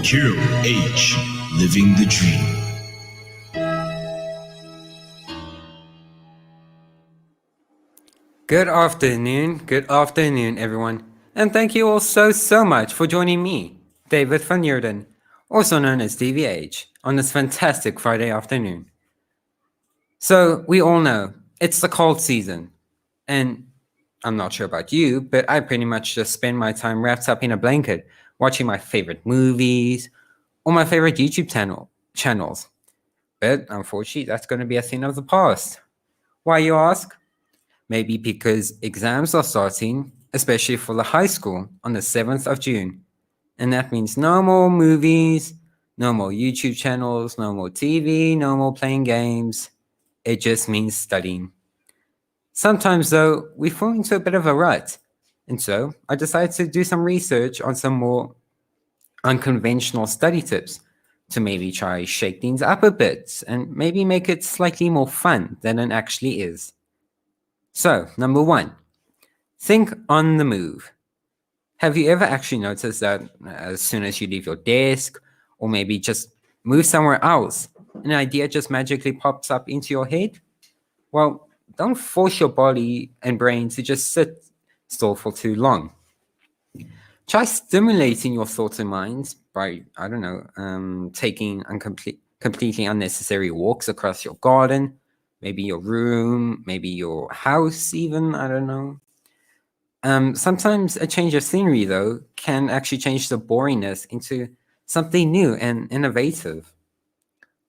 Hero H, living the dream. Good afternoon, everyone, and thank you all so much for joining me, David van Heerden, also known as DVH, on this fantastic Friday afternoon. So, we all know, it's the cold season, and I'm not sure about you, but I pretty much just spend my time wrapped up in a blanket, watching my favorite movies, or my favorite YouTube channels. But unfortunately, that's going to be a thing of the past. Why, you ask? Maybe because exams are starting, especially for the high school, on the 7th of June. And that means no more movies, no more YouTube channels, no more TV, no more playing games. It just means studying. Sometimes, though, we fall into a bit of a rut. And so I decided to do some research on some more unconventional study tips to maybe try shake things up a bit and maybe make it slightly more fun than it actually is. So, number 1, think on the move. Have you ever actually noticed that as soon as you leave your desk, or maybe just move somewhere else, an idea just magically pops up into your head? Well, don't force your body and brain to just sit still for too long. Try stimulating your thoughts and minds by, taking completely unnecessary walks across your garden, maybe your room, maybe your house, even, I don't know. Sometimes a change of scenery, though, can actually change the boringness into something new and innovative.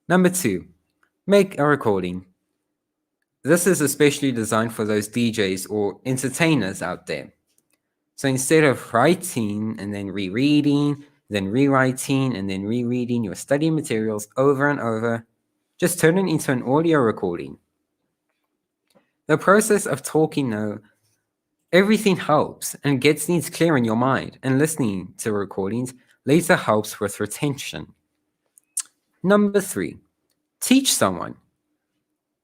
Number 2, make a recording. This is especially designed for those DJs or entertainers out there. So instead of writing and then rereading, then rewriting and then rereading your study materials over and over, just turn it into an audio recording. The process of talking, though, everything helps and gets things clear in your mind, and listening to recordings later helps with retention. Number 3, teach someone.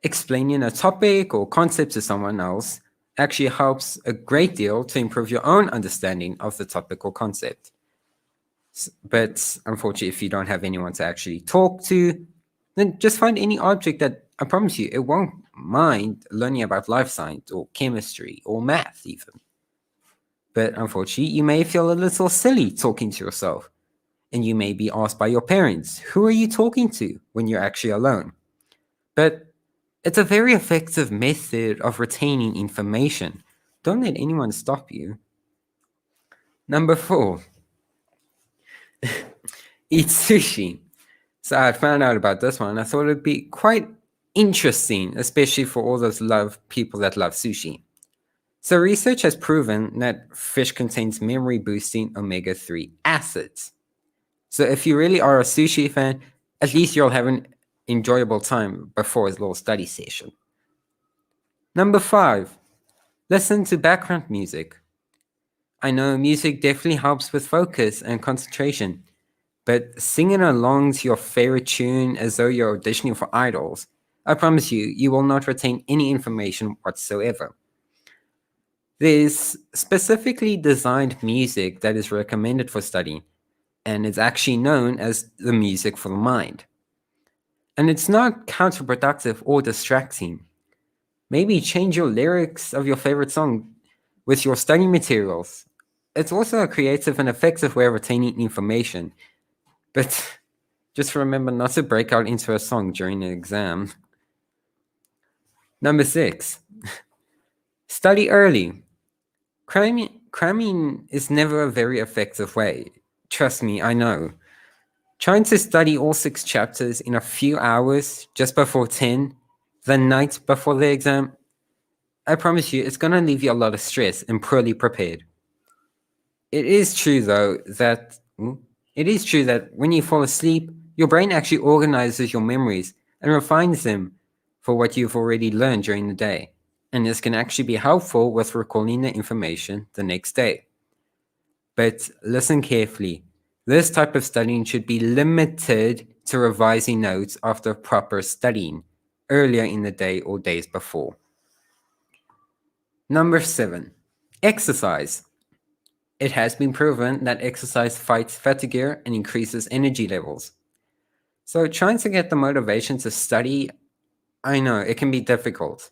Explaining a topic or concept to someone else actually helps a great deal to improve your own understanding of the topic or concept. But unfortunately, if you don't have anyone to actually talk to, then just find any object that I promise you it won't mind learning about life science or chemistry or math even. But unfortunately, you may feel a little silly talking to yourself, and you may be asked by your parents, who are you talking to, when you're actually alone? But it's a very effective method of retaining information. Don't let anyone stop you. Number 4, eat sushi. So I found out about this one. I thought it'd be quite interesting, especially for all those people that love sushi. So research has proven that fish contains memory-boosting omega-3 acids. So if you really are a sushi fan, at least you'll have an enjoyable time before his little study session. Number 5, listen to background music. I know music definitely helps with focus and concentration, but singing along to your favorite tune as though you're auditioning for idols, I promise you, you will not retain any information whatsoever. There's specifically designed music that is recommended for studying, and it's actually known as the music for the mind. And it's not counterproductive or distracting. Maybe change your lyrics of your favorite song with your study materials. It's also a creative and effective way of retaining information. But just remember not to break out into a song during the exam. Number 6, study early. Cramming is never a very effective way. Trust me, I know. Trying to study all 6 chapters in a few hours just before 10, the night before the exam, I promise you, it's going to leave you a lot of stress and poorly prepared. It is true that when you fall asleep, your brain actually organizes your memories and refines them for what you've already learned during the day. And this can actually be helpful with recalling the information the next day. But listen carefully. This type of studying should be limited to revising notes after proper studying earlier in the day or days before. Number 7, exercise. It has been proven that exercise fights fatigue and increases energy levels. So, trying to get the motivation to study, I know it can be difficult,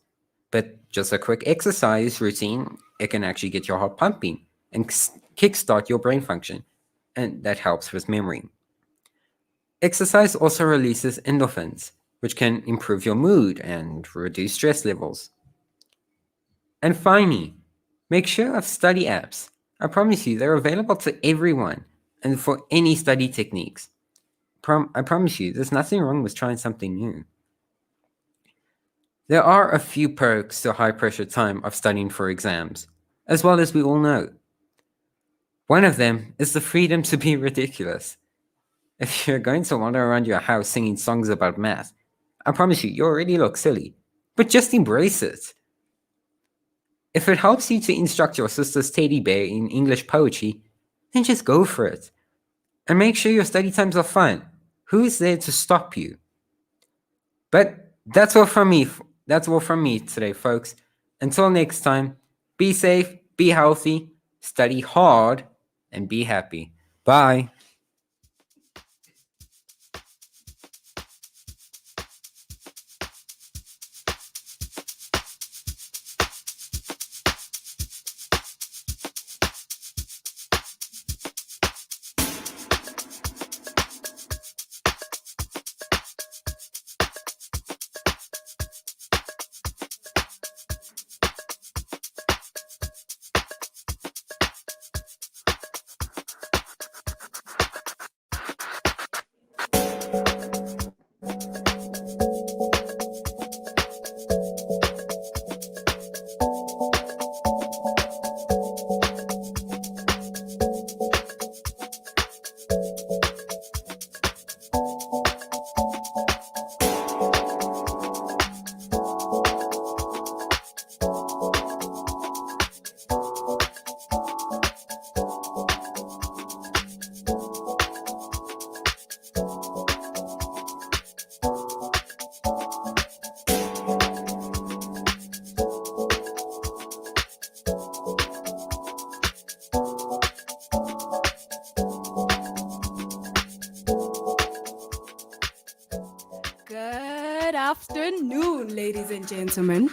but just a quick exercise routine, it can actually get your heart pumping and kickstart your brain function, and that helps with memory. Exercise also releases endorphins, which can improve your mood and reduce stress levels. And finally, make sure of study apps. I promise you, they're available to everyone and for any study techniques. I promise you, there's nothing wrong with trying something new. There are a few perks to high pressure time of studying for exams, as well as we all know. One of them is the freedom to be ridiculous. If you're going to wander around your house singing songs about math, I promise you already look silly, but just embrace it. If it helps you to instruct your sister's teddy bear in English poetry, then just go for it. And make sure your study times are fun. Who's there to stop you? But that's all from me. That's all from me today, folks. Until next time, be safe, be healthy, study hard, and be happy. Bye. Good afternoon, ladies and gentlemen.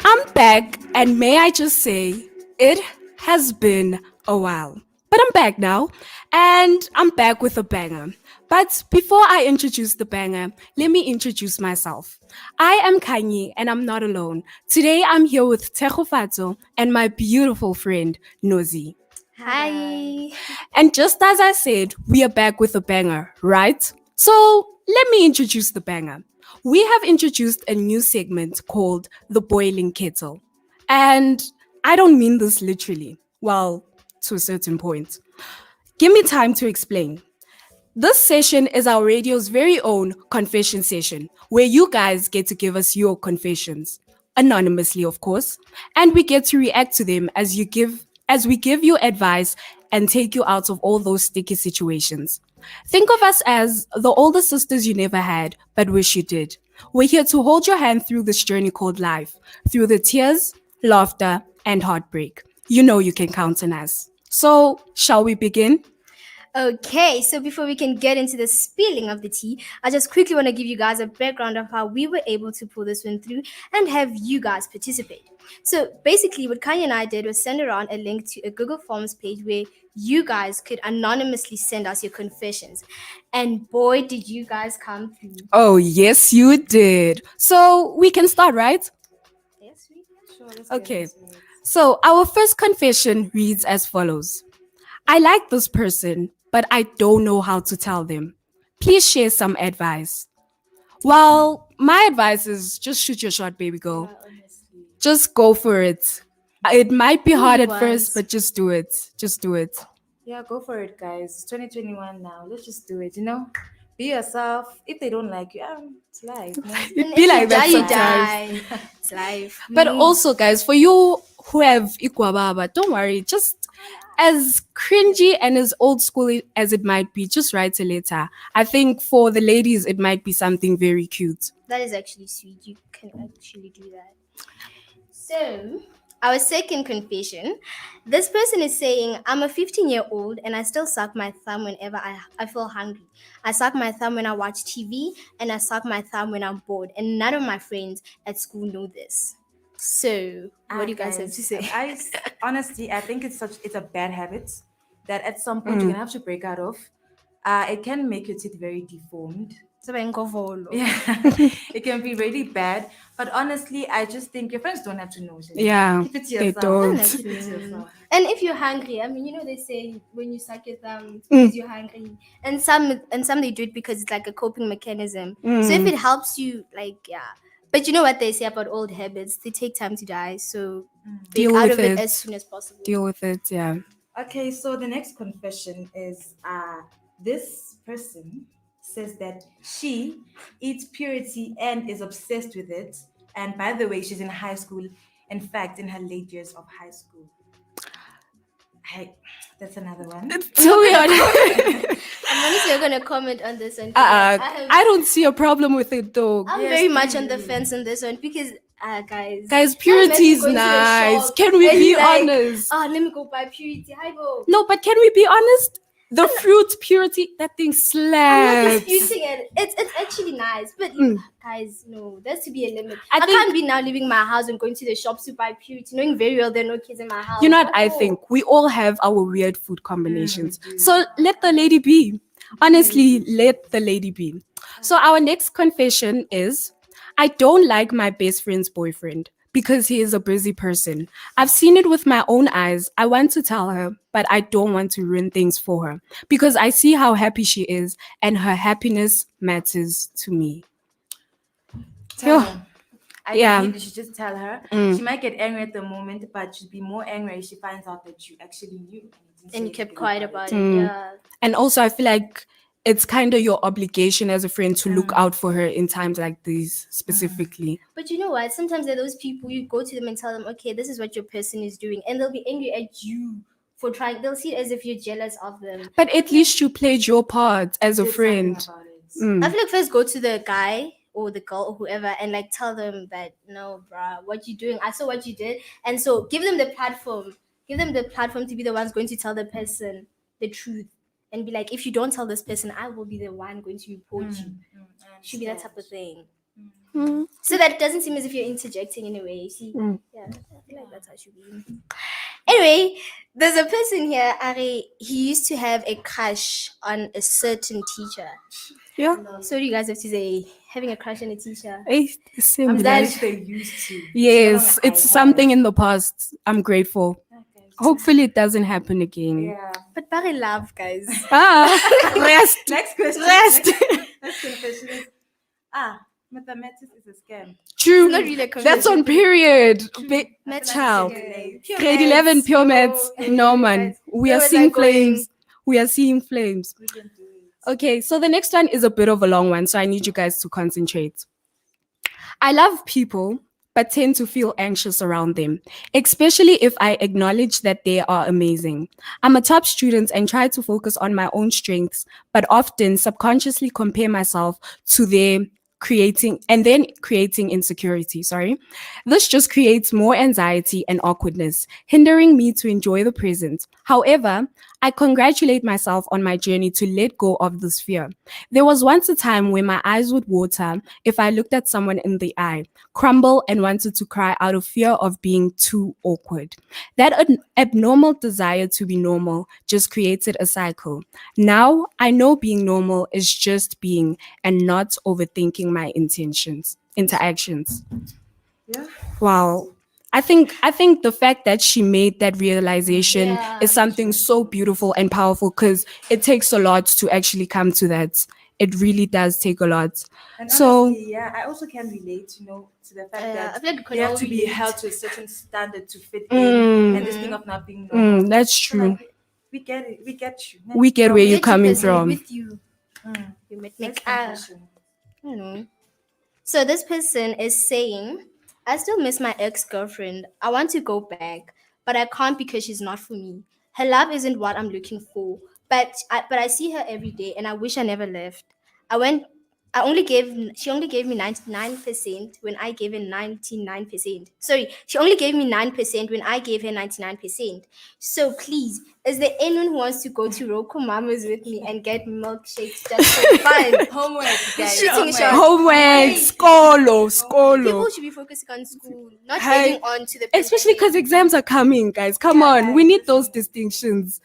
I'm back, and may I just say, it has been a while. But I'm back now, and I'm back with a banger. But before I introduce the banger, let me introduce myself. I am Kanye, and I'm not alone. Today, I'm here with Tejo and my beautiful friend, Nozi. Hi. And just as I said, we are back with a banger, right? So let me introduce the banger. We have introduced a new segment called The Boiling Kettle. And I don't mean this literally. Well, to a certain point. Give me time to explain. This session is our radio's very own confession session, where you guys get to give us your confessions, anonymously, of course, and we get to react to them as we give you advice and take you out of all those sticky situations. Think of us as the older sisters you never had, but wish you did. We're here to hold your hand through this journey called life, through the tears, laughter, and heartbreak. You know you can count on us. So, shall we begin? Okay, so before we can get into the spilling of the tea, I just quickly want to give you guys a background of how we were able to pull this one through and have you guys participate. So basically, what Kanye and I did was send around a link to a Google Forms page where you guys could anonymously send us your confessions. And boy, did you guys come through. Oh, yes, you did. So, we can start, right? Yes, we Okay. So, our first confession reads as follows. I like this person, but I don't know how to tell them. Please share some advice. Well, my advice is just shoot your shot, baby girl. Just go for it. It might be hard at first, but just do it. Just do it. Yeah, go for it, guys. It's 2021 now. Let's just do it, you know? Be yourself. If they don't like you, it's life. No? It be like that you sometimes. die. It's life. But also, guys, for you who have Ikwababa, don't worry. Just as cringy and as old school as it might be, just write a letter. I think for the ladies, it might be something very cute. That is actually sweet. You can actually do that. So, Our second confession. This person is saying, I'm a 15-year-old and I still suck my thumb whenever I feel hungry. I suck my thumb when I watch TV and I suck my thumb when I'm bored. And none of my friends at school know this. So, what do you guys have to say? Honestly, I think it's a bad habit that at some point you're gonna have to break out of. It can make your teeth very deformed. Yeah, it can be really bad. But honestly, I just think your friends don't have to know. Jenny. Yeah, Keep it to they yourself. don't. Keep it to yourself. And if you're hungry, I mean, you know they say when you suck your thumb it's because you're hungry, and some they do it because it's like a coping mechanism. So if it helps you, like yeah. But you know what they say about old habits? They take time to die. So Deal break out with of it it. as soon as possible. Deal with it. Yeah. Okay, so the next confession is this person says that she eats purity and is obsessed with it. And by the way, she's in high school. In fact, in her late years of high school. Hey, that's another one. To be honest, I'm honestly not gonna comment on this one. I don't see a problem with it though. I'm Yes, very much do on the you? fence on this one because guys. Guys, now purity imagine is going to the nice. shop Can we and be you're like, honest? let me go buy purity. Hi go. No, but can we be honest? The fruit purity, that thing I'm not slaps. disputing it. It's actually nice, but guys, no, there's to be a limit. I I think- can't be now leaving my house and going to the shops to buy purity, knowing very well there are no kids in my house. You know what I Oh. think? We all have our weird food combinations. So let the lady be. Honestly, let the lady be. So our next confession is I don't like my best friend's boyfriend because he is a busy person. I've seen it with my own eyes. I want to tell her, but I don't want to ruin things for her because I see how happy she is and her happiness matters to me. Tell Yeah. her. I Yeah. believe you should just tell her. She might get angry at the moment, but she'd be more angry if she finds out that you actually knew didn't say And you kept anything quiet about it. Yeah. And also, I feel like it's kind of your obligation as a friend to look out for her in times like these specifically. But you know what? Sometimes there are those people you go to them and tell them, okay, this is what your person is doing, and they'll be angry at you for trying. They'll see it as if you're jealous of them. But at least you played your part as a Did friend. something about it. I feel like first go to the guy or the girl or whoever and like tell them that no, bruh, what you doing? I saw what you did, and so give them the platform. Give them the platform to be the ones going to tell the person the truth, and be like, if you don't tell this person, I will be the one going to report you. Should be that type of thing. So that it doesn't seem as if you're interjecting in a way. You see, yeah, I feel like that's how it should be. Anyway, there's a person here, Ari. He used to have a crush on a certain teacher. Yeah. So what do you guys have to say? Having a crush on a teacher? Same I'm glad like- they used to. Yes, No longer it's I something have. in the past. I'm grateful. Hopefully, it doesn't happen again. Yeah. But very love, guys. Rest. Next question. Rest. Next confession is mathematics is a scam. True. not really a That's on confession. period. Maths Child. Late. Grade 11 pure maths. No, man. We are Where was seeing I going? flames. We are seeing flames. We can do it. Okay, so the next one is a bit of a long one, so I need you guys to concentrate. I love people, but tend to feel anxious around them, especially if I acknowledge that they are amazing. I'm a top student and try to focus on my own strengths, but often subconsciously compare myself to their creating insecurity. This just creates more anxiety and awkwardness, hindering me to enjoy the present. However, I congratulate myself on my journey to let go of this fear. There was once a time where my eyes would water if I looked at someone in the eye, crumble, and wanted to cry out of fear of being too awkward. That abnormal desire to be normal just created a cycle. Now I know being normal is just being and not overthinking my interactions. Yeah. Wow. I think the fact that she made that realization is something so beautiful and powerful because it takes a lot to actually come to that. It really does take a lot. And So honestly, yeah, I also can relate, to the fact I that feel like we could they have all to be relate. held to a certain standard to fit in, and this thing of not being normal. that's So, true. like, we get it. We get you. We get where you're coming from. With you. You met Next I confession. don't know. So this person is saying, I still miss my ex-girlfriend. I want to go back, but I can't because she's not for me. Her love isn't what I'm looking for. But I see her every day and I wish I never left. I went she only gave me 99% when I gave her 99%. Sorry, she only gave me 9% when I gave her 99%. So please, is there anyone who wants to go to Roku Mamas with me and get milkshakes just for fun? Homework, guys. Shooting shot. Homework, Hey, skolo. people should be focusing on school, not Hey, egging on to the Especially because exams are coming, guys. Come Yeah, on, we guys, need those listen. distinctions.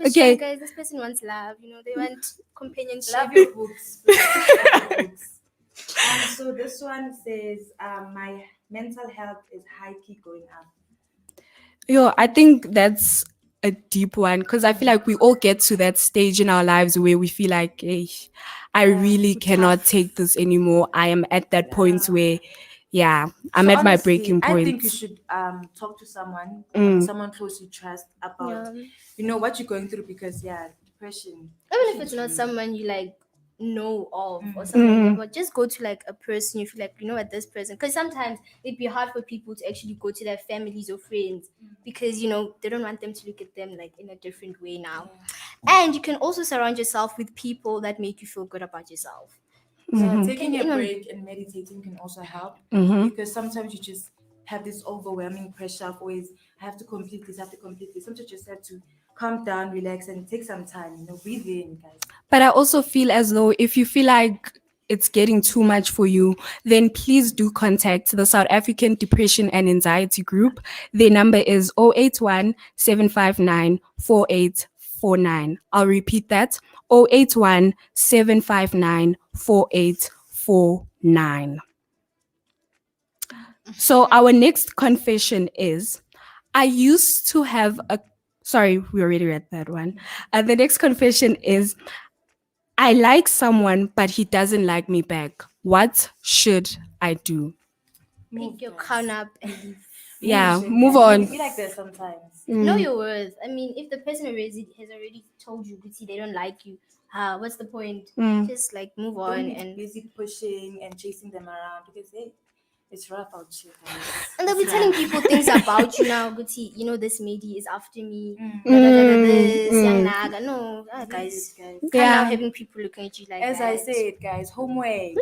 It's Okay. fine, guys. This person wants love. They want companionship. Love your books. Please. Love your books. So this one says, my mental health is high key going up. Yo, I think that's a deep one because I feel like we all get to that stage in our lives where we feel like, hey, I really cannot take this anymore. I am at that point where, I'm So at my honestly, breaking I point. think you should talk to someone, someone close you trust about, what you're going through because depression. Even if it's not someone you know of or something like that, but just go to a person you feel like at this person, because sometimes it'd be hard for people to actually go to their families or friends because they don't want them to look at them in a different way now. And you can also surround yourself with people that make you feel good about yourself. Yeah, taking a Anyone- break and meditating can also help because sometimes you just have this overwhelming pressure of always I have to complete this, I have to complete this. Sometimes you just have to calm down, relax, and take some time. Breathe in, guys. But I also feel as though if you feel like it's getting too much for you, then please do contact the South African Depression and Anxiety Group. Their number is 081 759 4849. I'll repeat that 081 759 4849. So, our next confession is I used to have a. Sorry, we already read that one. The next confession is I like someone, but he doesn't like me back. What should I do? Pick your crown up and leave. Yeah, Shit, move guys. on. We be like that sometimes. Know your worth. I mean, if the person has already told you, Gucci, they don't like you, what's the point? Just move Don't on. be And busy pushing and chasing them around because hey, it's rough out here, guys. And they'll be telling people things about you now, Gucci. This lady is after me. This, young naga. No, guys. Guys. Can't Yeah. now having people looking at you like As that. I said, guys, homework.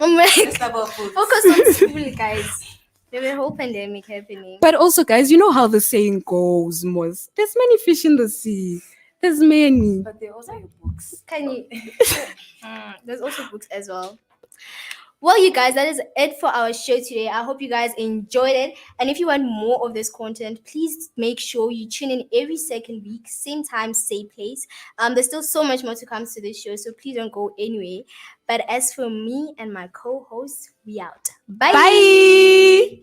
Oh my Just God. about food. Focus on school, guys. There's a whole pandemic happening. But also, guys, you know how the saying goes, Mos. There's many fish in the sea. There's many. But they're also your books. Can you? There's also books as well. Well, you guys, that is it for our show today. I hope you guys enjoyed it. And if you want more of this content, please make sure you tune in every second week, same time, same place. There's still so much more to come to this show, so please don't go anywhere. But as for me and my co-host, we out. Bye. Bye.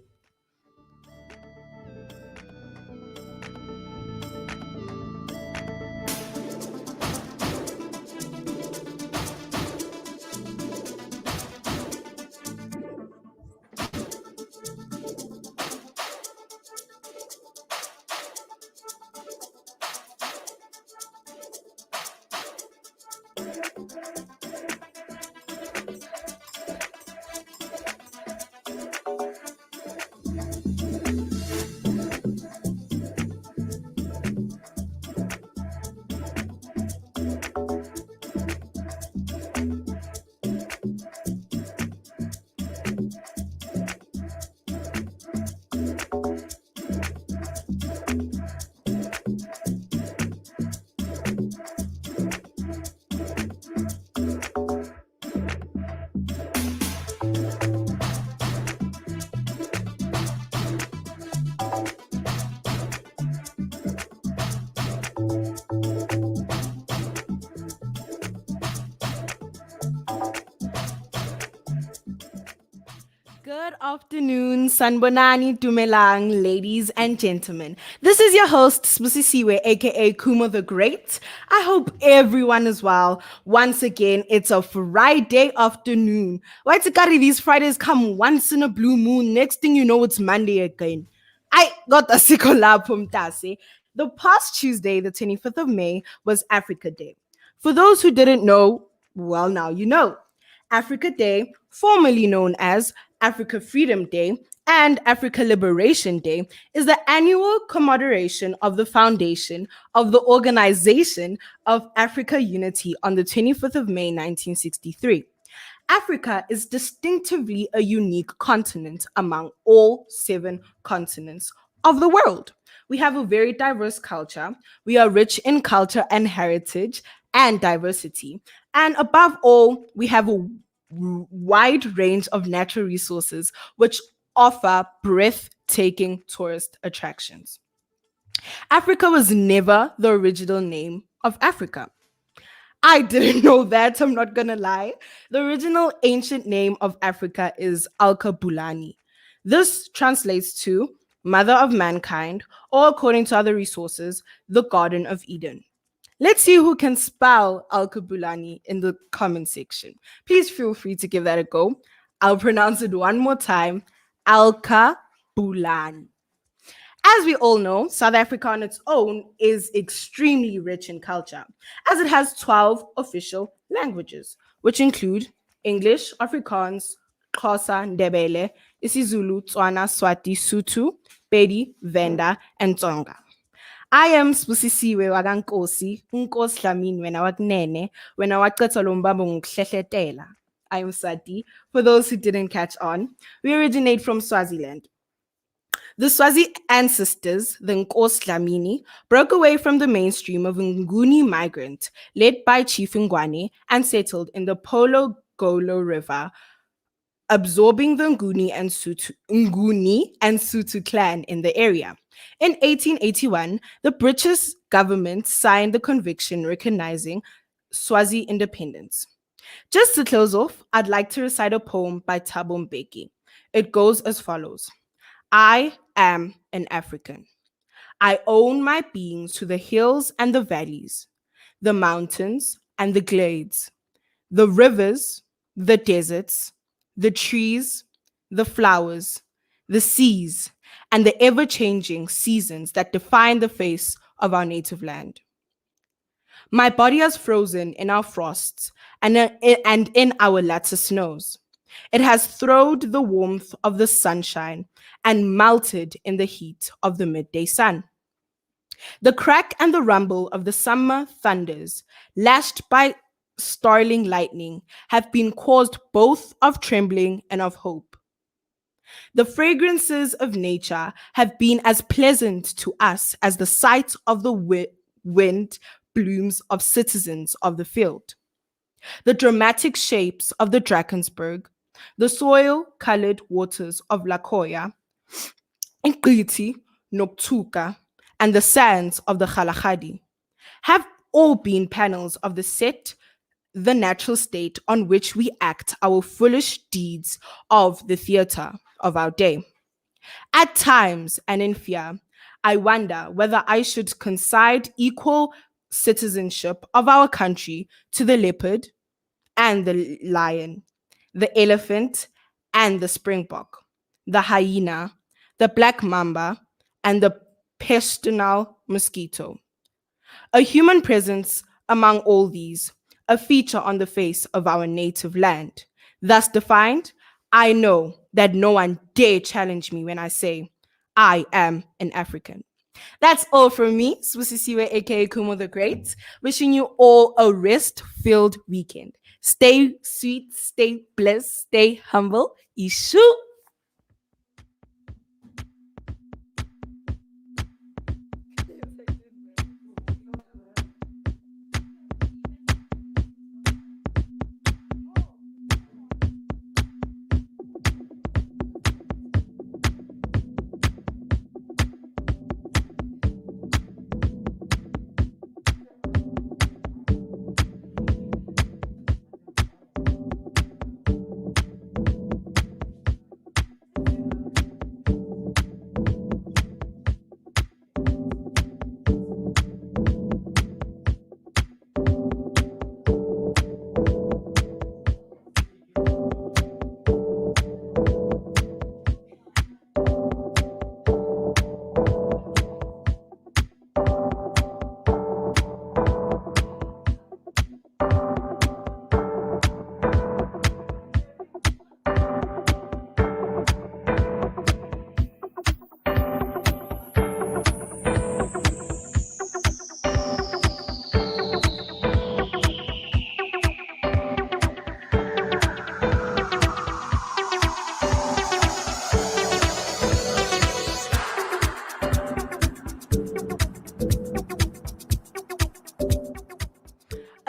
Good afternoon, Sanbonani Dumelang, ladies and gentlemen. This is your host, Sibusisiwe, aka Kuma the Great. I hope everyone is well. Once again, it's a Friday afternoon. Why these Fridays come once in a blue moon? Next thing you know, it's Monday again. I got a sikolapum tase. The past Tuesday, the 25th of May, was Africa Day. For those who didn't know, well, now you know. Africa Day, formerly known as Africa Freedom Day and Africa Liberation Day, is the annual commemoration of the foundation of the Organization of Africa Unity on the 25th of May, 1963. Africa is distinctively a unique continent among all 7 continents of the world. We have a very diverse culture. We are rich in culture and heritage and diversity. And above all, we have a wide range of natural resources which offer breathtaking tourist attractions. Africa was never the original name of Africa. I didn't know that, I'm not gonna lie. The original ancient name of Africa is Alkabulani. This translates to Mother of Mankind, or according to other resources, the Garden of Eden. Let's see who can spell Alkabulani in the comment section. Please feel free to give that a go. I'll pronounce it one more time. Alkabulani. As we all know, South Africa on its own is extremely rich in culture, as it has 12 official languages, which include English, Afrikaans, Xhosa, Ndebele, isiZulu, Tswana, Swati, Sotho, Pedi, Venda, and Tsonga. I am Spusisiwe wakankosi, unkosi Dlamini wena wakunene, wena waqeda lo mbambo ngokuhlehletela. I am Sati. For those who didn't catch on, we originate from Swaziland. The Swazi ancestors, the Nkosi Dlamini, broke away from the mainstream of Nguni migrant led by Chief Ngwane and settled in the Polo Golo River, absorbing the Nguni and Sutu clan in the area. In 1881, the British government signed the convention recognizing Swazi independence. Just to close off, I'd like to recite a poem by Thabo Mbeki. It goes as follows. I am an African. I own my beings to the hills and the valleys, the mountains and the glades, the rivers, the deserts, the trees, the flowers, the seas, and the ever-changing seasons that define the face of our native land. My body has frozen in our frosts and in our latter snows. It has throwed the warmth of the sunshine and melted in the heat of the midday sun. The crack and the rumble of the summer thunders, lashed by startling lightning, have been caused both of trembling and of hope. The fragrances of nature have been as pleasant to us as the sight of the wind blooms of citizens of the field. The dramatic shapes of the Drakensberg, the soil-colored waters of Lakoya, Nkiti, Noktuka, and the sands of the Kgalagadi have all been panels of the natural state on which we act our foolish deeds of the theater of our day. At times, and in fear, I wonder whether I should concede equal citizenship of our country to the leopard and the lion, the elephant and the springbok, the hyena, the black mamba, and the pestinal mosquito. A human presence among all these, a feature on the face of our native land. Thus defined, I know that no one dare challenge me when I say, I am an African. That's all from me, Swusisiwe, aka Kumo the Great, wishing you all a rest-filled weekend. Stay sweet, stay blessed, stay humble. Ishu!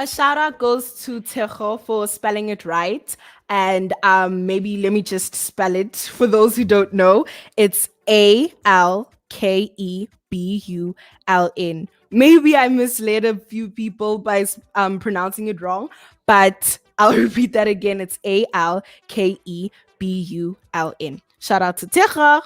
a shout out goes to Tejo for spelling it right. And maybe let me just spell it for those who don't know. It's Alkebuln. Maybe I misled a few people by pronouncing it wrong, but I'll repeat that again. It's Alkebuln. Shout out to Tejo.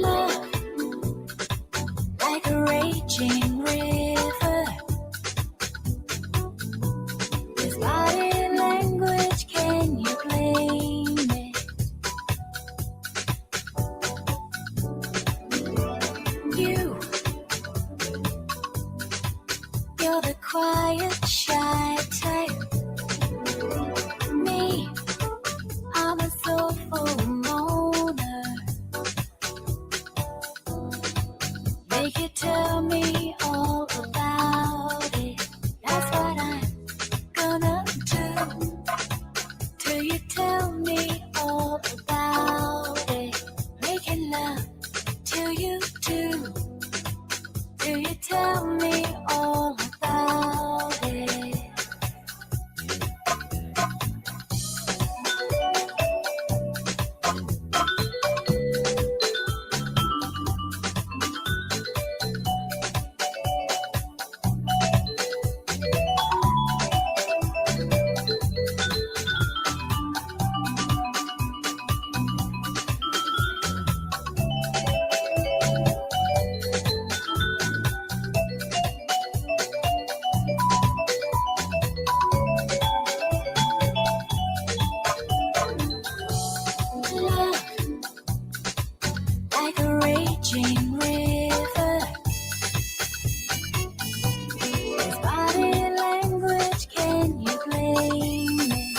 Love like a raging river. This body language, can you blame it? You're the quiet, shy type. Me, I'm a soulful moaner. Make you tell me all about it. That's what I'm gonna do. Till you tell me all about it. Making love till you do. Till you tell me all about it. Love like a raging river. This body language, can you blame it?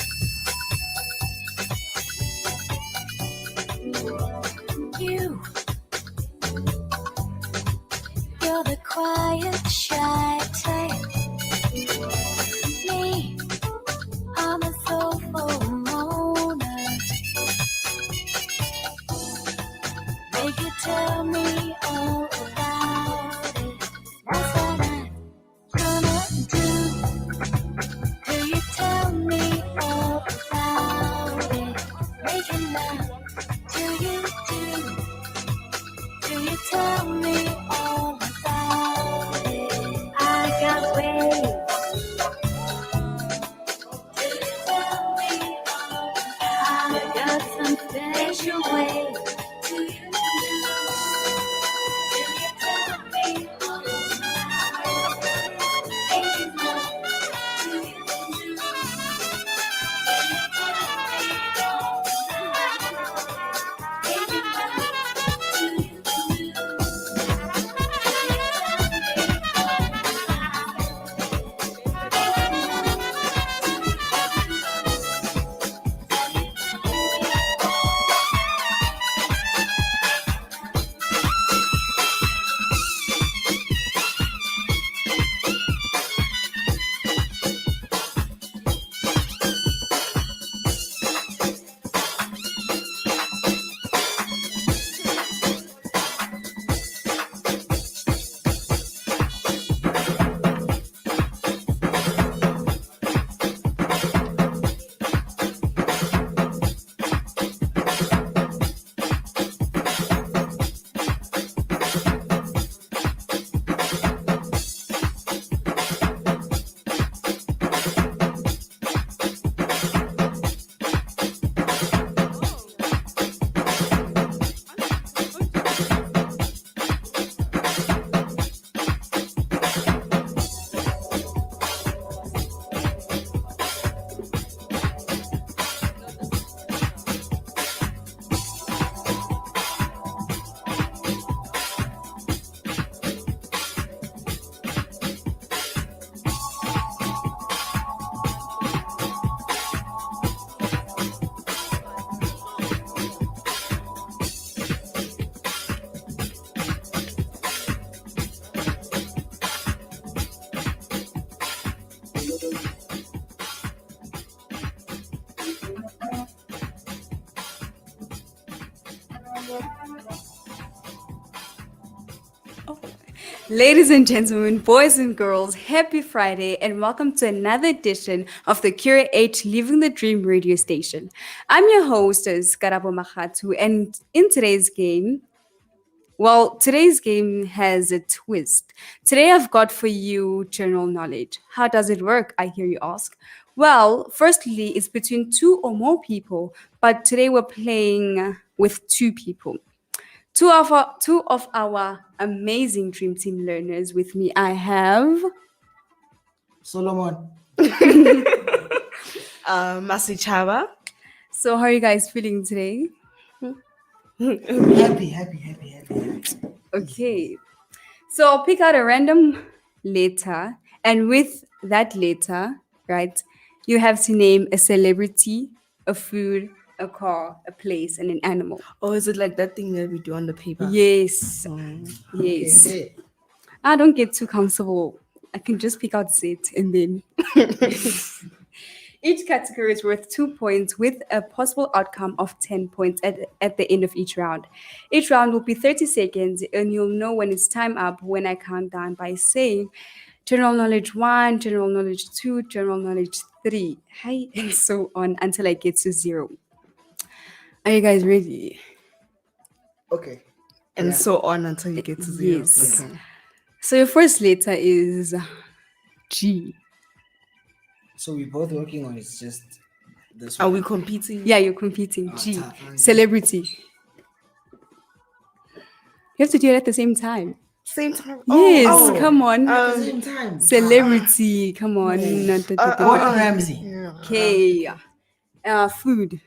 You're the quiet, shy type. Me, I'm a soulful moaner. Make you tell me all about it. That's what I'm gonna do. Till you tell me all about it. Making love till you do. Till you tell me all about it. I got ways. Till you tell me all about it. I got some special ways. Till you do. Till you tell me all about it. Making love till you do. Till you tell me all about it. Making love till you do. Ladies and gentlemen, boys and girls, happy Friday and welcome to another edition of the Cure H Living the Dream radio station. I'm your host, Karabo Makatu, and in today's game, today's game has a twist. Today I've got for you general knowledge. How does it work, I hear you ask? Well, firstly, it's between two or more people, but today we're playing with two people. Two of our amazing Dream Team learners with me. I have Solomon. Masichava. So how are you guys feeling today? Happy. Okay. So I'll pick out a random letter, and with that letter, right, you have to name a celebrity, a food, a car, a place, and an animal. Or is it like that thing that we do on the paper? Yes. Yes. Okay. I don't get too comfortable. I can just pick out set and then. Each category is worth 2 points with a possible outcome of 10 points at the end of each round. Each round will be 30 seconds, and you'll know when it's time up when I count down by saying general knowledge 1, general knowledge 2, general knowledge 3, hi, and so on until I get to 0. Are you guys ready? Okay. And so on until you get to 0. Yes. Okay. So your first letter is G. So we're both working on it's just this Are one. we competing? Yeah, you're competing. G. tough. Celebrity. You have to do it at the same time. Same time. Yes, come on. At the same time. Celebrity, come on. Gordon Ramsay. Okay. Food.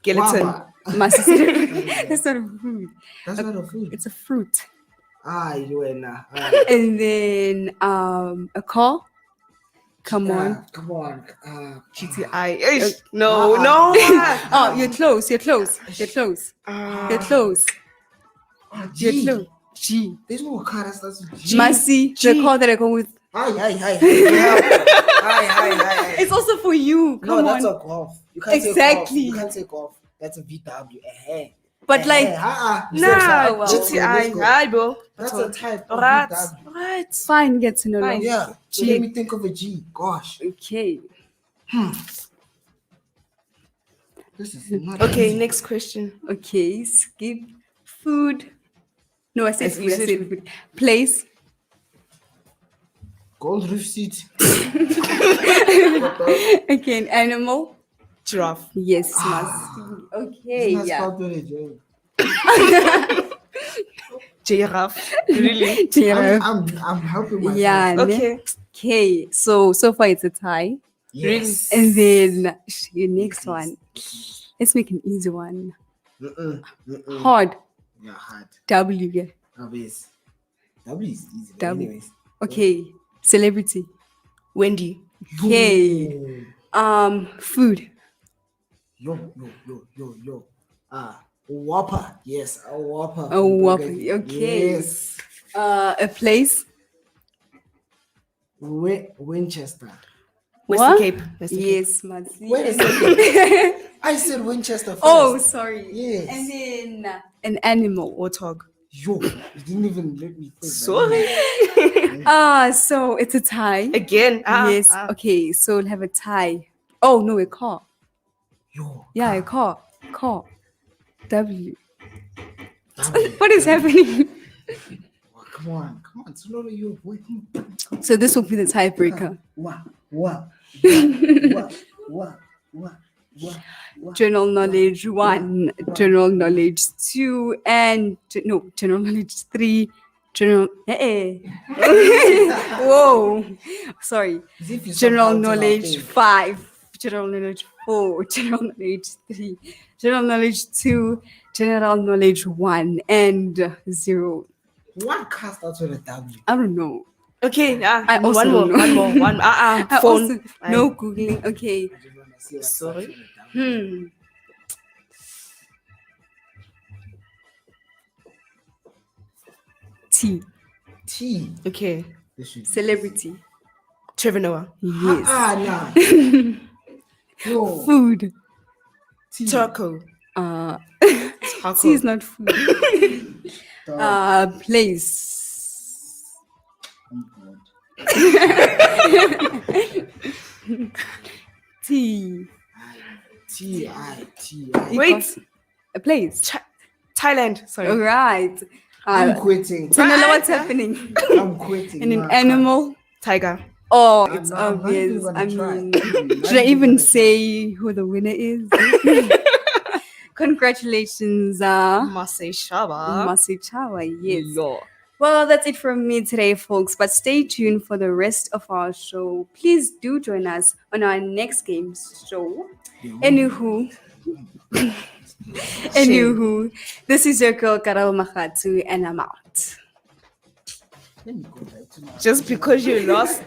Skeleton. Wamba. That's not a food. That's not a food. It's a fruit. You and And then a car. Come on. Come on. GTI. No. Oh, you're close. You're close. You're close. You're close. You're G. close. G. There's no car that starts with G. Masi, the car that I go with. Hi. It's also for you. Come No, on. that's a golf. You can't Exactly. say golf. You can't say golf. That's a VW. But like, Nah, wow. GTI. Hi, bro. That's a type of Alright. VW. Alright. fine, get to know. Fine. now. Yeah. So G. let me think of a G. Gosh. Okay. This is not Okay, easy. next question. Okay. Skip. Food. No, I said Yes, food. you I said said food. Place. Gold roof seat. Okay, an animal. Giraffe. Yes, Masi. Okay, Isn't that yeah. spelled with a J? Giraffe. Really? Giraffe. I'm helping myself. Yeah. Okay. Okay. So far it's a tie. Yes. And then your next one. Let's make an easy one. Hard. Yeah, hard. W. Yeah. W is easy. but W. Anyways. Okay. Celebrity. Wendy. Okay. Food. Yo. Whopper. Yes, a Whopper. A Whopper, okay. Yes. A place. Winchester. Western What? Cape. Western Cape. Yes, Masi. Wait a second. I said Winchester first. Oh, sorry. Yes. And then an animal. Warthog. Yo, you didn't even let me think. Sorry. So it's a tie. Again. Yes. Okay, so we'll have a tie. Oh no, a car. Yo. Yeah, a car. Car. W. W. What is happening? Oh, come on. Slowly, you. So this will be the tiebreaker. What? General knowledge 1, general knowledge 2, and general knowledge 3, general. Whoa, sorry. As if you stop General counting our knowledge thing. 5, general knowledge 4, general knowledge 3, general knowledge 2, general knowledge 1, and 0. What car starts with a W? I don't know. Okay. I also one don't know. more. One. I Phone. also, no googling. Okay. I just want to see what Sorry? starts with a W. T. T. Okay. This should be Celebrity. Trevor Noah. Yes. Nah. Yo. Food. T. Taco. T is not food. Place. T. T-I. Wait. A place. Thailand. Sorry. All right. I'm quitting. So now what's happening? I'm quitting. And No, an I can't. animal. Tiger. Oh, I'm it's not obvious. even I gonna try. mean, I'm not should I even even gonna say who the winner is? Congratulations, Masay Shaba. Masichawa. Yes. Yo. Well, that's it from me today, folks. But stay tuned for the rest of our show. Please do join us on our next game show. Anywho, anywho, this is your girl Karao Makatsu, and I'm out. Just because you lost.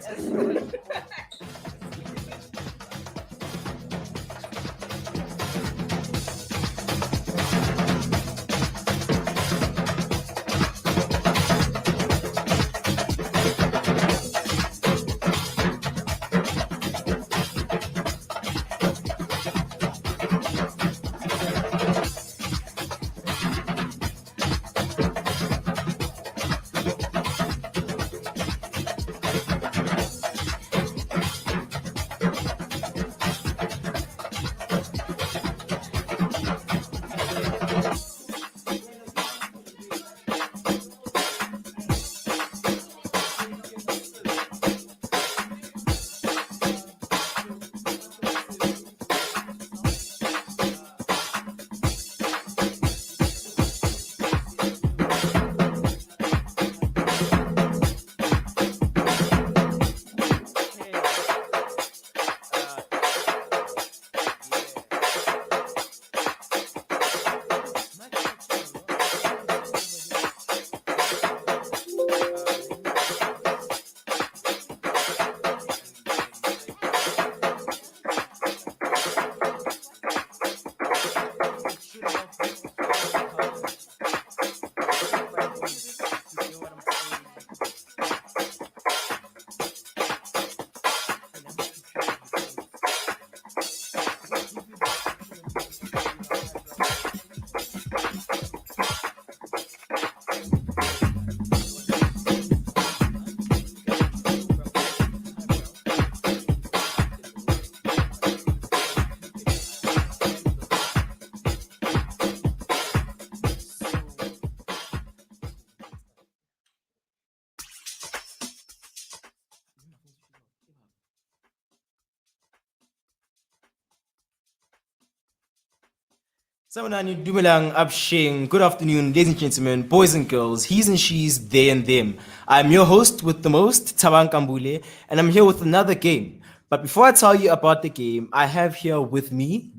Samanani Dumelang Abshing. Good afternoon, ladies and gentlemen, boys and girls, he's and she's, they and them. I'm your host with the most, Tabang Kambule, and I'm here with another game. But before I tell you about the game, I have here with me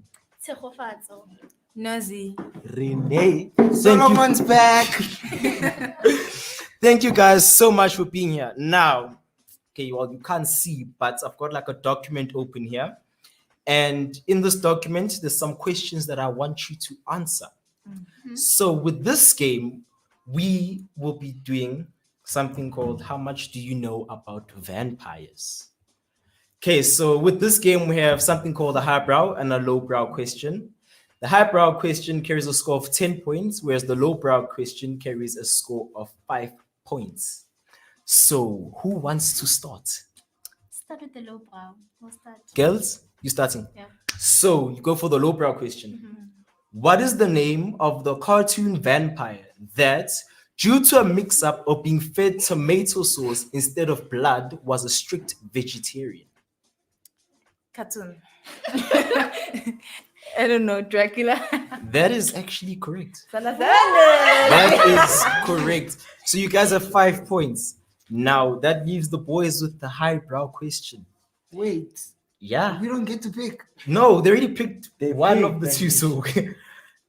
Nazi. Renee. Solomon's back. Thank you guys so much for being here. Now, okay, well, you can't see, but I've got like a document open here. And in this document, there's some questions that I want you to answer. So with this game, we will be doing something called How Much Do You Know About Vampires? Okay, so with this game, we have something called a highbrow and a lowbrow question. The highbrow question carries a score of 10 points, whereas the lowbrow question carries a score of 5 points. So who wants to start? Start with the low brow. We'll start. Girls, you starting? Yeah. So you go for the lowbrow question. What is the name of the cartoon vampire that, due to a mix-up of being fed tomato sauce instead of blood, was a strict vegetarian? Cartoon. I don't know, Dracula. That is actually correct. That That is correct. So you guys have 5 points. Now that leaves the boys with the highbrow question. Wait, Yeah. we don't get to pick. No, they already picked one picked of the that two. So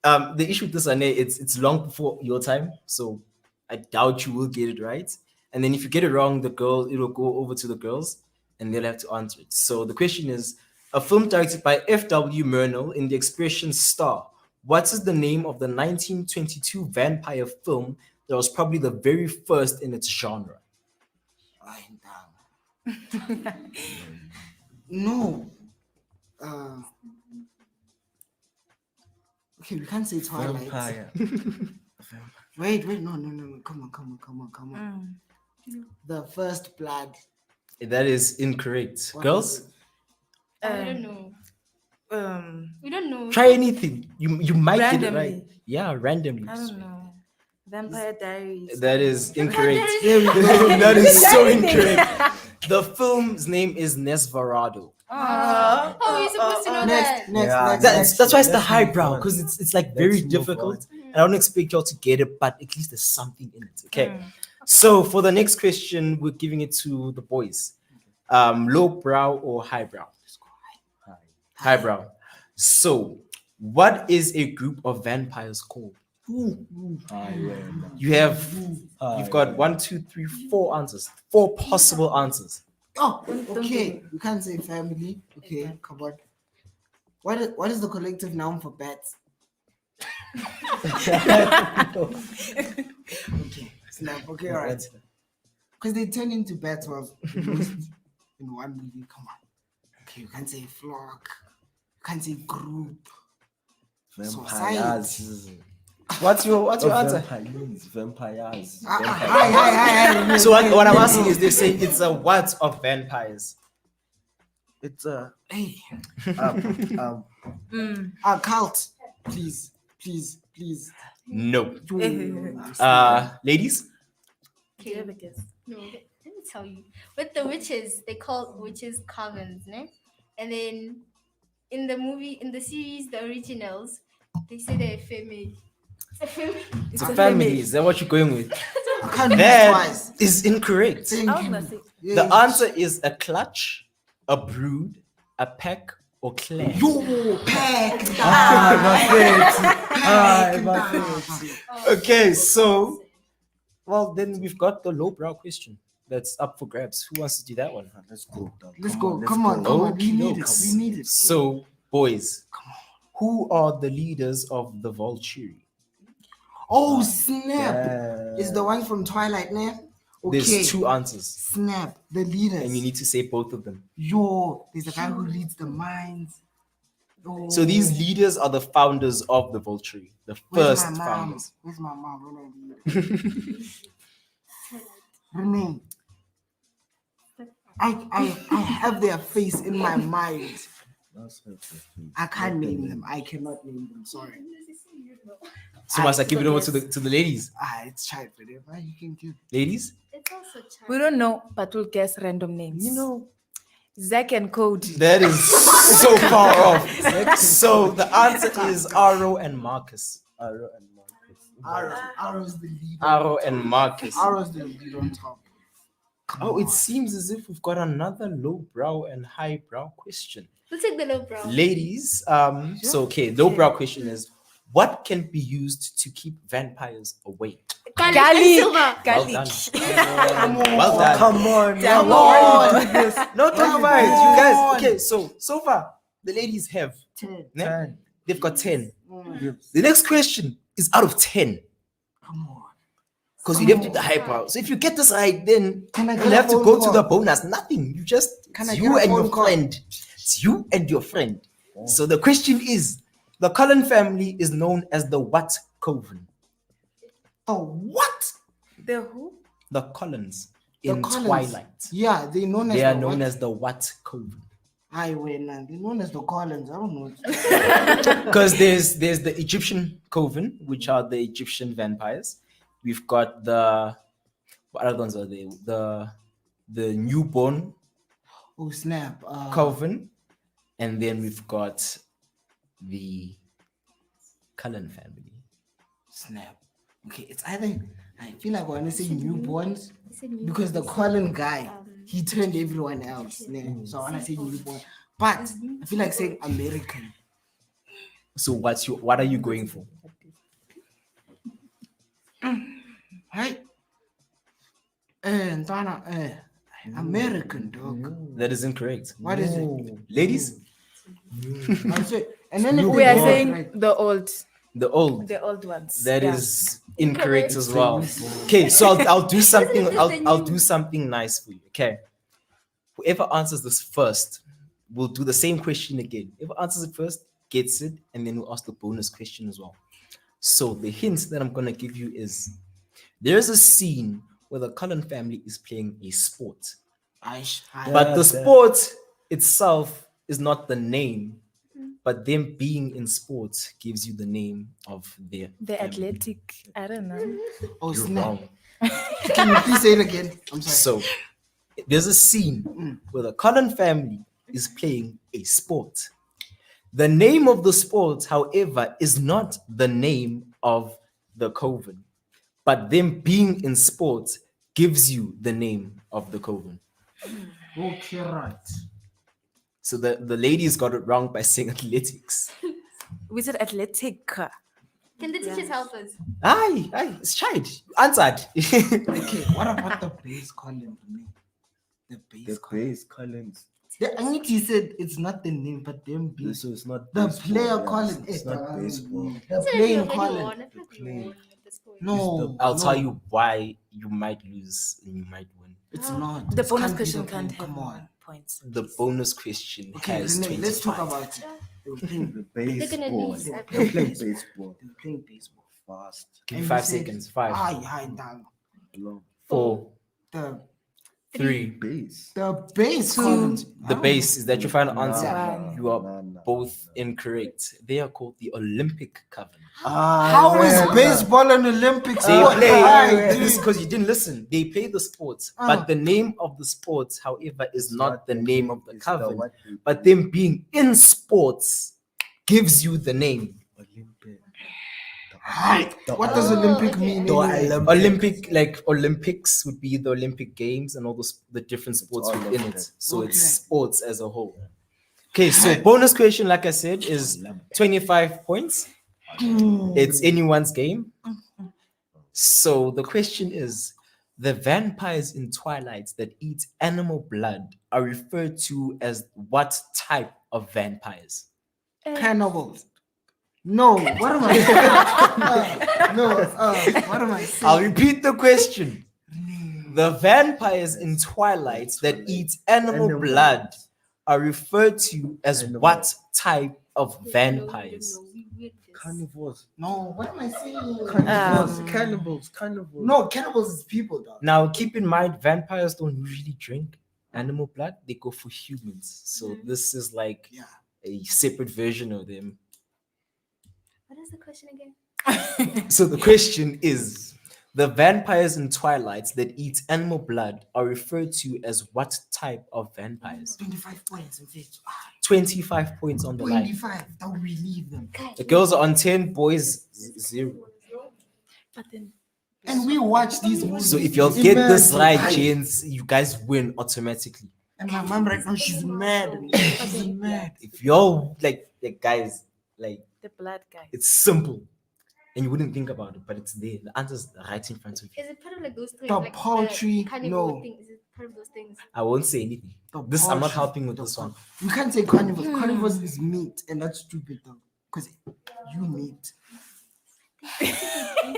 the issue with this, Ane, it's long before your time. So I doubt you will get it right. And then if you get it wrong, it'll go over to the girls and they'll have to answer it. So the question is, a film directed by F.W. Murnau in the expression Star. What is the name of the 1922 vampire film that was probably the very first in its genre? No. Okay, we can't say Twilight. Wait, no. Come on. The First Blood. That is incorrect. What Girls, was it? I don't know. We don't know. try anything. You might get it right. Randomly. Yeah, randomly. I don't know. Vampire Diaries. That is incorrect. Diaries. That is so incorrect. The film's name is Nesferado. Oh, you're supposed to know that. That's why it's the Let's highbrow, move on. because it's like very Let's move difficult. And I don't expect y'all to get it, but at least there's something in it. Okay. So for the next question, we're giving it to the boys. Low brow or highbrow? Highbrow. So what is a group of vampires called? You've got 1, 2, 3, 4 answers. 4 possible answers. Oh, okay. You can't say family. Okay, come on. What is the collective noun for bats? Okay, snap. Okay, all right. Because they turn into bats was released in one movie. Come on. Okay, you can't say flock. You can't say group. Vampires. What's your answer? Vampires. Hi. So what I'm asking is, they say it's a what of vampires? It's a Hey, um, a cult. Please. No. Ladies? Okay. No, let me tell you. With the witches, they call witches covens, ne? And then in the series, the originals, they say they're female. It's a family. Is that what you're going with? I can't do it That twice. is incorrect. Thank you. The answer is a clutch, a brood, a pack, or clan. Yo, pack. Okay, so then we've got the lowbrow question that's up for grabs. Who wants to do that one? let's go. Let's go. Come on. We need it. We need it. So, boys, who are the leaders of the Vulture? Oh, snap. It's the one from Twilight, ne? Okay. There's 2 answers, Snap. The leaders. and you need to say both of them. Yo, there's a guy who leads the mines. Yo. So these leaders are the founders of the Vulture, the Where's first my mom? founders. Where's my mom? Renee. I have their face in my mind. I can't name them. I cannot name them. Sorry. So must I give it over to the ladies? It's child, whatever you can give. Ladies? It's also child. We don't know, but we'll guess random names. Zach and Cody. That is so far off. So the answer is Aro and Marcus. Arrow's the lead. Aro and Marcus. Arrow's the lead on top. Oh, it seems as if we've got another lowbrow and highbrow question. We'll take the low brow. Ladies, lowbrow question is, what can be used to keep vampires away? Garlic. Well done. Come on. Well done. Come on. Come on. No, don't fight, you guys. Okay, so far the ladies have 10. They've got 10. The next question is out of 10. Come on. Because you have to do the highbrow. So if you get this right, then Can I you'll get a have to phone go to call? the bonus. Nothing. You just Can I it's get you a and phone your call? friend. It's you and your friend. So the question is, the Cullen family is known as the what coven? Oh, what? The who? The Cullens The in Cullens. Twilight. Yeah, they're known as They are the known what? as the what coven? They're known as the Collins. I don't know. Because there's the Egyptian coven, which are the Egyptian vampires. We've got what other ones are they? The newborn Oh, snap. coven, and then we've got the Cullen family. Snap. Okay, it's either, I feel like I want to say newborns because the Colin guy, he turned everyone else. So I want to say newborn. But I feel like saying American. So what are you going for? Right? American, dog. That is incorrect. What is it? Ladies, I'll say, and then if We they are go saying right- the old the old ones. That is incorrect as well. Okay, so I'll do something. I'll do something nice for you. Okay, whoever answers this first, we'll do the same question again. Whoever answers it first gets it, and then we'll ask the bonus question as well. So the hint that I'm gonna give you is there's a scene where the Cullen family is playing a sport, but the sport itself is not the name but them being in sports gives you the name of their The family. athletic, I don't know. Oh, You're snap. wrong. Can you please say it again? I'm sorry. So there's a scene where the Cullen family is playing a sport. The name of the sport, however, is not the name of the coven, but them being in sports gives you the name of the coven. Okay, right. So the ladies got it wrong by saying athletics. We said athletic. Can the teachers help us? Aye, it's tried. Answered. Okay, what about the base column? The base The column. base columns. The Aniti said it's not the name, but them being So it's not the baseball, player yeah, column. It's not baseball. The playing column. No, I'll tell no, you why you might lose and you might win. it's not. The It bonus can't be question the can't playing. have Come more on. points. The bonus question Okay, has Renee, let's talk 25. about it. They were playing, The gonna baseball. lose. They're playing baseball. they were playing baseball. Fast. Give me And 5 we said, seconds. 5, Aye, down. Long. 4, The 3. Base. base column. The base is that your final answer. Nah, You are nah, nah. both incorrect. They are called the Olympic Coven. How is baseball an Olympic They sport? play Aye, this dude. because you didn't listen. They play the sports, but the name of the sports, however, is not the name of the coven. But them being in sports gives you the name. Olympic. Aye. What does Olympic mean? anyway? Olympic, like Olympics would be the Olympic Games and all the different sports all within of it. it. So it's Okay. sports as a whole. Okay, so bonus question, like I said, is 25 points. It's anyone's game. So the question is, the vampires in Twilight that eat animal blood are referred to as what type of vampires? Cannibals. No, what am I? What am I saying? I'll repeat the question. The vampires in Twilight that eat animal blood are referred to as what type of vampires? Carnivores. No, what am I saying? Cannibals. No, cannibals is people, dog. Now, keep in mind, vampires don't usually drink animal blood, they go for humans. So this is like a separate version of them. What is the question again? So the question is, the vampires in Twilight that eat animal blood are referred to as what type of vampires? 25 points in fact. 25 points on the line. 25. Don't relieve them. The girls are on 10, boys 0. But then And we watch these movies. So if y'all get this right, Aye. gents, you guys win automatically. And my mom right now, she's mad. She's mad. If y'all like guys, like the blood guys. it's simple. And you wouldn't think about it, but it's there. The answer's right in front of you. Is it part of like those things? The like poultry, carnivore no. thing? Is it part of those things? I won't say anything. The This I'm not poultry, helping with the this one. You can't say carnivores. Carnivores is meat, and that's stupid though. Because you meat.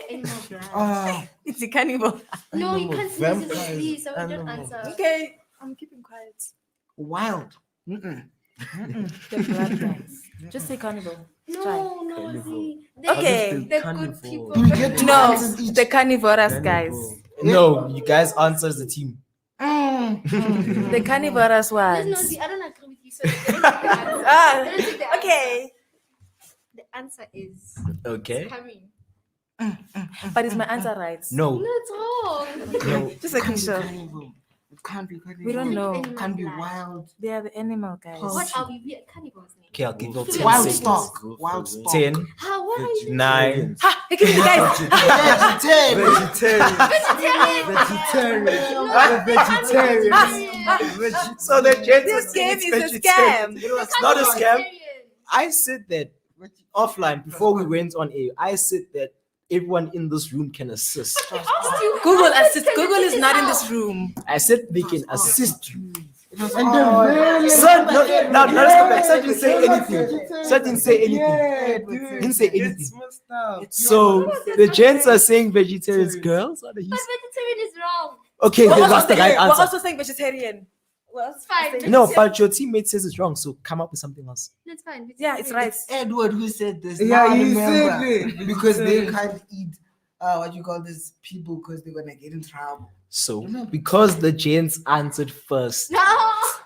Animal blood. It's a cannibal. No, you can't say this vampires, please. So we don't animals. answer. Okay, I'm keeping quiet. Wild. Mm-mm. The blood guys. Just say cannibal. No, see. Okay. The Carnivore. good people. We get two No, answers each. the carnivorous guys. No, you guys answer as a team. The carnivorous ones. No, see, I don't agree with you. So they don't take the answer. Ah, They don't take the answer. okay. The answer is Okay. coming. But is my answer right? No. No, it's wrong. No. Just making Can't be sure. cannibal. It can't be cannibal. We don't know. Animal Can't be blood. wild. They are the animal guys. What are we? We are cannibals. Name. Okay, I'll give you 10 Wild seconds. stock. Wild stock. 10, How? What are you? 9. Ha! Hey, give me guys. Vegetarian. Vegetarian. So the gents This are saying game it's is a vegetarian. scam. It was not a scam. I said that offline before we went on air. I said that everyone in this room can assist. Google assist. Google is not in this room. I said they can assist you. And Sir, now let's go back. Sir didn't say anything. Sir didn't say anything. Didn't say anything. So the gents are saying vegetarians. Girls, what are you But saying? vegetarian is wrong. Okay, they lost the right We're answer. also saying vegetarian. Well, It's fine. No, but your teammate says it's wrong. So come up with something else. That's fine. Yeah, it's right. Edward who said this. Yeah, Now I he remember. said it. Because they can't eat what you call this people because they're gonna get in trouble. So because the gents answered first, No.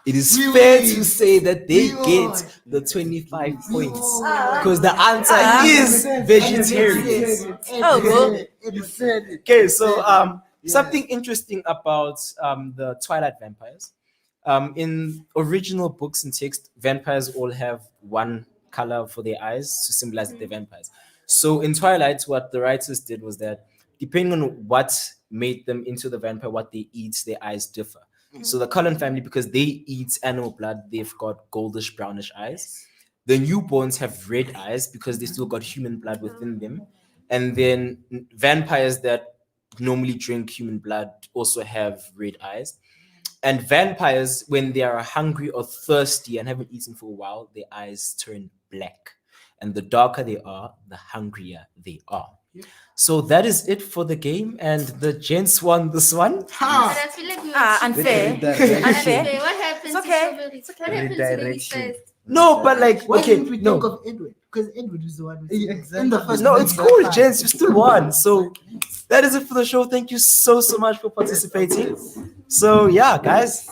it is We fair win. to say that they We won. get the 25 points won. because the answer is vegetarian. Oh, well. Okay, so something interesting about the Twilight vampires. In original books and text, vampires all have one color for their eyes to symbolize that they're vampires. So in Twilight, what the writers did was that depending on what made them into the vampire, what they eat, their eyes differ. So the Cullen family, because they eat animal blood, they've got goldish brownish eyes. The newborns have red eyes because they still got human blood within them. And then vampires that normally drink human blood also have red eyes. And vampires, when they are hungry or thirsty and haven't eaten for a while, their eyes turn black. And the darker they are, the hungrier they are. So that is it for the game, and the gents won this one. But I feel like we were Unfair. cheating. Unfair. What happened It's okay. to strawberries? What happened to the Redirection. first? No, but like, Why okay, didn't we no, think of Edward? Because Edward is the one who Yeah, said exactly. in the first no, one, it's he cool, got gents. five. You still won. So that is it for the show. Thank you so much for participating. So yeah, guys.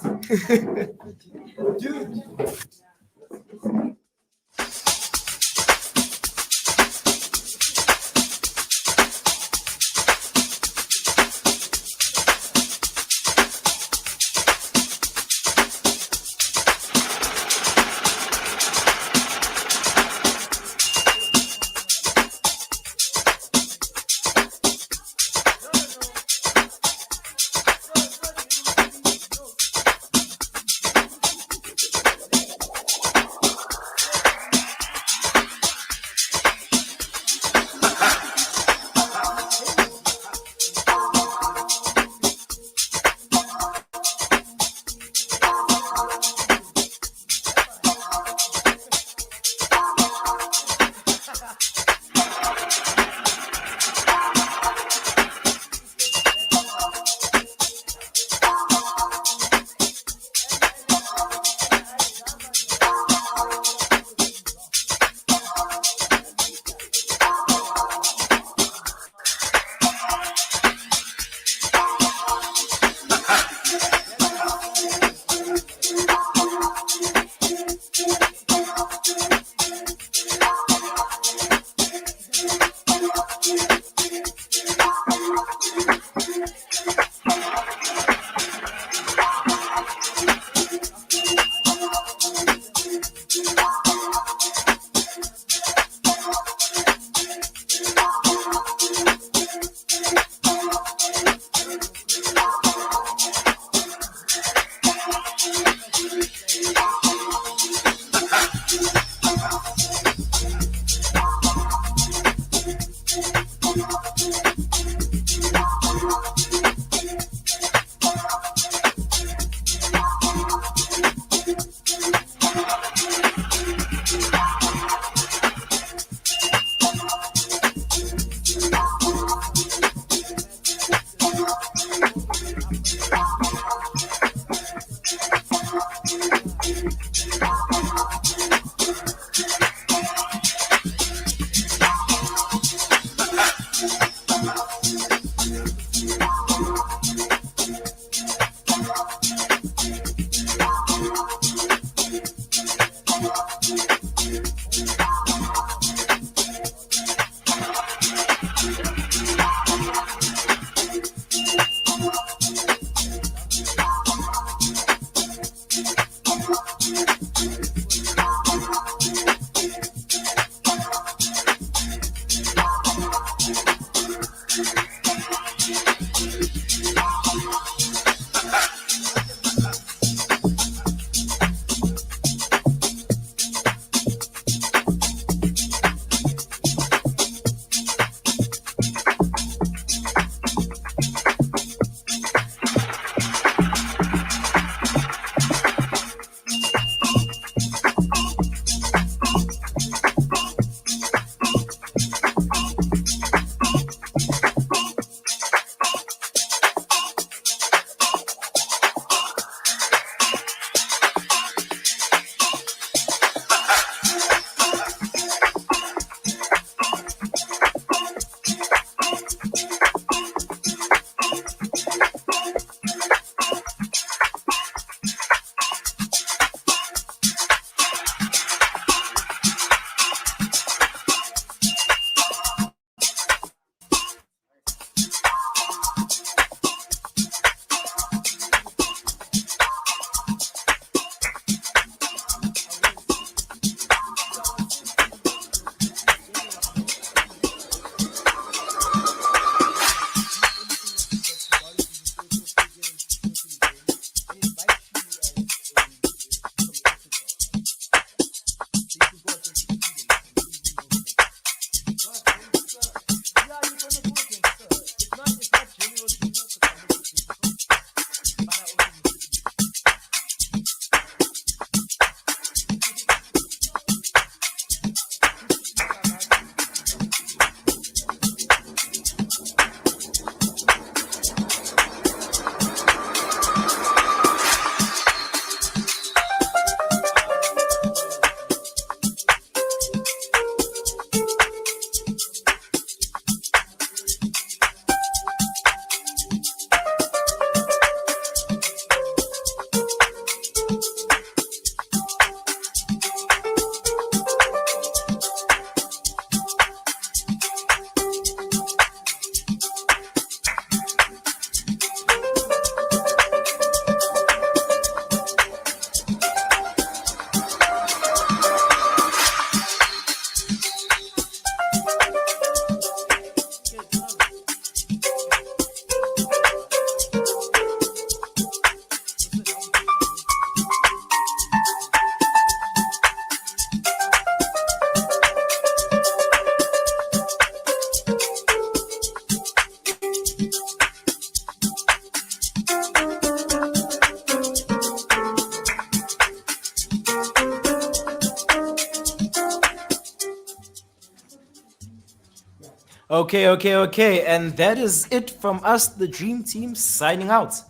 Okay. And that is it from us, the Dream Team, signing out.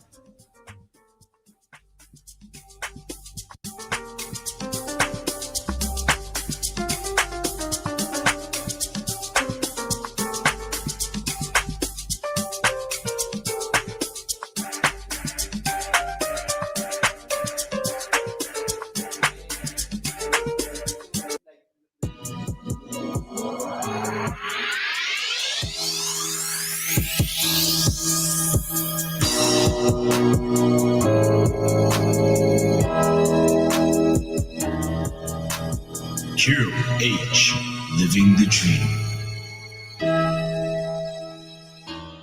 QH, living the dream.